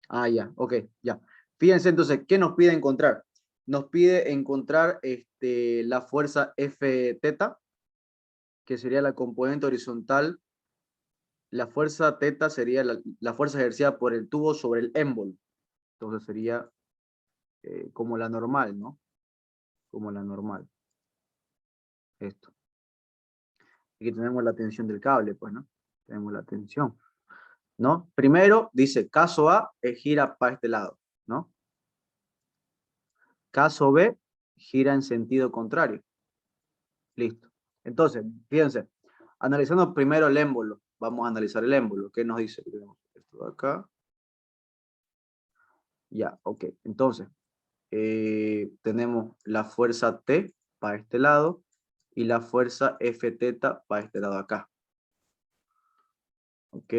S1: Ah, ya, ok, ya. Fíjense entonces, ¿qué nos pide encontrar? Nos pide encontrar la fuerza F teta, que sería la componente horizontal. La fuerza teta sería la fuerza ejercida por el tubo sobre el émbolo. Entonces sería como la normal, ¿no? Como la normal. Esto. Aquí tenemos la tensión del cable, pues, ¿no? Tenemos la tensión, ¿no? Primero dice, caso A, gira para este lado, ¿no? Caso B, gira en sentido contrario. Listo. Entonces, fíjense, analizando primero el émbolo, vamos a analizar el émbolo. ¿Qué nos dice? Tenemos esto de acá. Ya, ok. Entonces, tenemos la fuerza T para este lado y la fuerza F teta para este lado acá. Ok.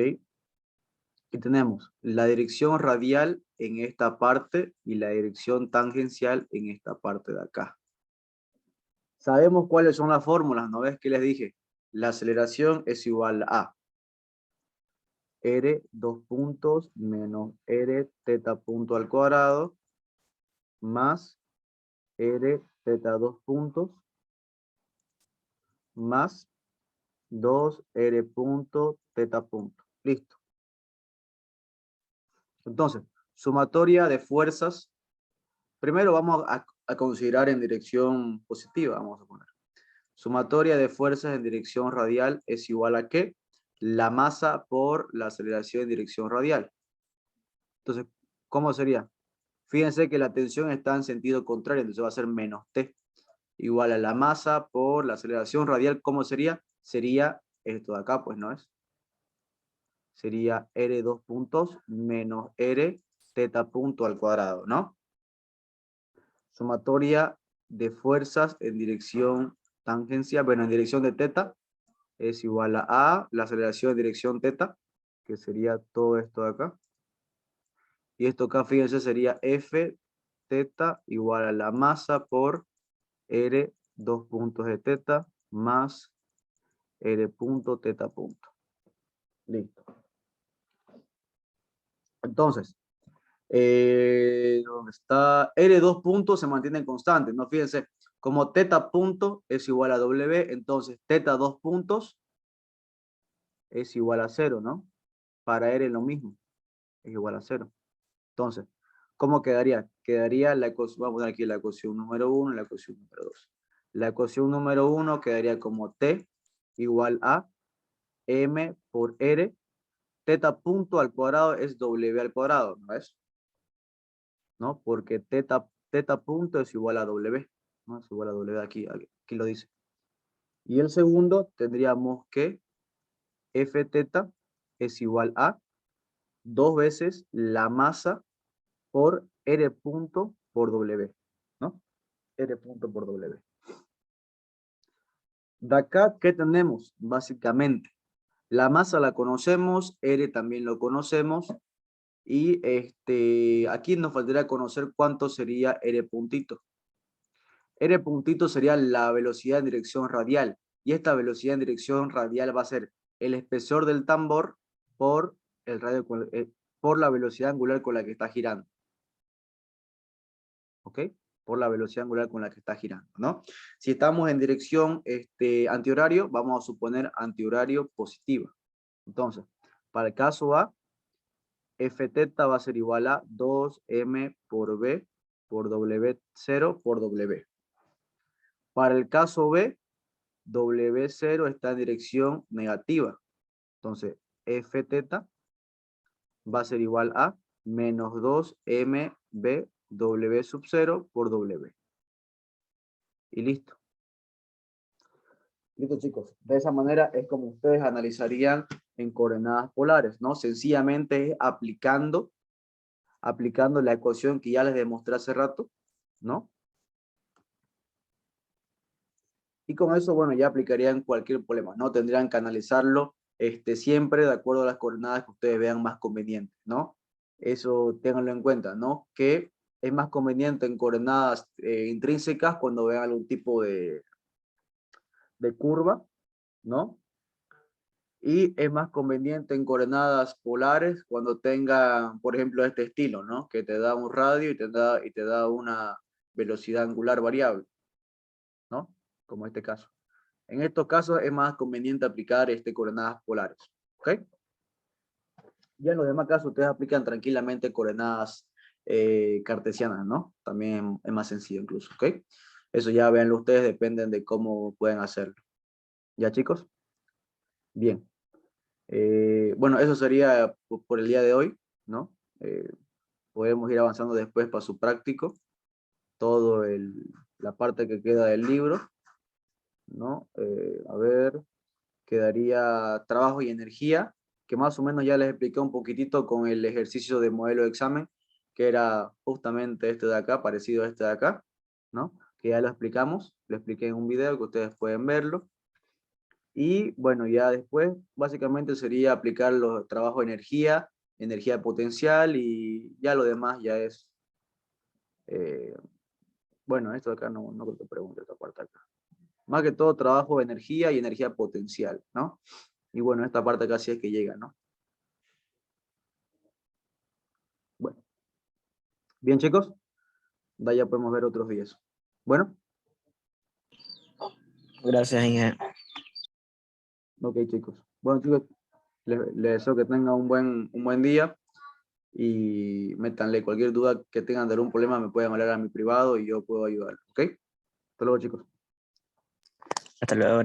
S1: Y tenemos la dirección radial en esta parte y la dirección tangencial en esta parte de acá. Sabemos cuáles son las fórmulas, ¿no ves que les dije? La aceleración es igual a R, 2 puntos, menos R, teta punto al cuadrado, más R, teta 2 puntos, más 2R punto, teta punto. Listo. Entonces, sumatoria de fuerzas. Primero vamos a considerar en dirección positiva, vamos a poner. Sumatoria de fuerzas en dirección radial es igual a ¿qué? La masa por la aceleración en dirección radial. Entonces, ¿cómo sería? Fíjense que la tensión está en sentido contrario, entonces va a ser menos T. Igual a la masa por la aceleración radial, ¿cómo sería? Sería esto de acá, pues, ¿no es? Sería R 2 puntos menos R teta punto al cuadrado, ¿no? Sumatoria de fuerzas en dirección tangencial, bueno, en dirección de teta, es igual a la aceleración en dirección teta, que sería todo esto de acá. Y esto acá, fíjense, sería F teta igual a la masa por R 2 puntos de teta más R punto teta punto. Listo. Entonces, donde está R 2 puntos se mantienen constantes, ¿no? Fíjense, como teta punto es igual a W, entonces teta 2 puntos es igual a 0, ¿no? Para R lo mismo, es igual a 0. Entonces, ¿cómo quedaría? Quedaría la ecuación, vamos a poner aquí la ecuación número 1 y la ecuación número 2. La ecuación número 1 quedaría como T igual a M por R. Teta punto al cuadrado es W al cuadrado, ¿no es? ¿No? Porque teta punto es igual a W, ¿no? Es igual a W aquí lo dice. Y el segundo tendríamos que F teta es igual a 2 veces la masa por R punto por W, ¿no? R punto por W. De acá, ¿qué tenemos? Básicamente, la masa la conocemos, R también lo conocemos, y aquí nos faltaría conocer cuánto sería R puntito. R puntito sería la velocidad en dirección radial, y esta velocidad en dirección radial va a ser el espesor del tambor por, el radio, por la velocidad angular con la que está girando. ¿Ok? Por la velocidad angular con la que está girando, ¿no? Si estamos en dirección antihorario, vamos a suponer antihorario positiva. Entonces, para el caso A, F teta va a ser igual a 2M por B por W0 por W. Para el caso B, W0 está en dirección negativa. Entonces, F teta va a ser igual a menos 2MB W sub 0 por W. Y listo. Listo, chicos. De esa manera es como ustedes analizarían en coordenadas polares, ¿no? Sencillamente es aplicando la ecuación que ya les demostré hace rato, ¿no? Y con eso, bueno, ya aplicarían cualquier problema, ¿no? Tendrían que analizarlo siempre de acuerdo a las coordenadas que ustedes vean más convenientes, ¿no? Eso ténganlo en cuenta, ¿no? Que es más conveniente en coordenadas intrínsecas cuando vean algún tipo de curva, ¿no? Y es más conveniente en coordenadas polares cuando tengan, por ejemplo, este estilo, ¿no? Que te da un radio y te da una velocidad angular variable, ¿no? Como este caso. En estos casos es más conveniente aplicar coordenadas polares, ¿ok? Ya en los demás casos ustedes aplican tranquilamente coordenadas cartesianas, ¿no? También es más sencillo incluso, ¿ok? Eso ya véanlo ustedes, dependen de cómo pueden hacerlo. ¿Ya, chicos? Bien. Bueno, eso sería por el día de hoy, ¿no? Podemos ir avanzando después para su práctico, la parte que queda del libro, ¿no? A ver, quedaría trabajo y energía, que más o menos ya les expliqué un poquitito con el ejercicio de modelo de examen, que era justamente este de acá, parecido a este de acá, ¿no? Que ya lo explicamos, lo expliqué en un video que ustedes pueden verlo. Y bueno, ya después básicamente sería aplicar los trabajos de energía potencial y ya lo demás ya es, bueno, esto de acá no creo que pregunte esta parte acá. Más que todo trabajo de energía y energía potencial, ¿no? Y bueno, esta parte acá sí es que llega, ¿no? Bueno, bien chicos, de ahí ya podemos ver otros días. Bueno,
S2: Gracias, Inge.
S1: ok chicos. Bueno chicos, les deseo que tengan un buen día y métanle cualquier duda que tengan de algún problema, me pueden hablar a mi privado y yo puedo ayudar, ¿ok? Hasta luego chicos.
S2: Hasta luego.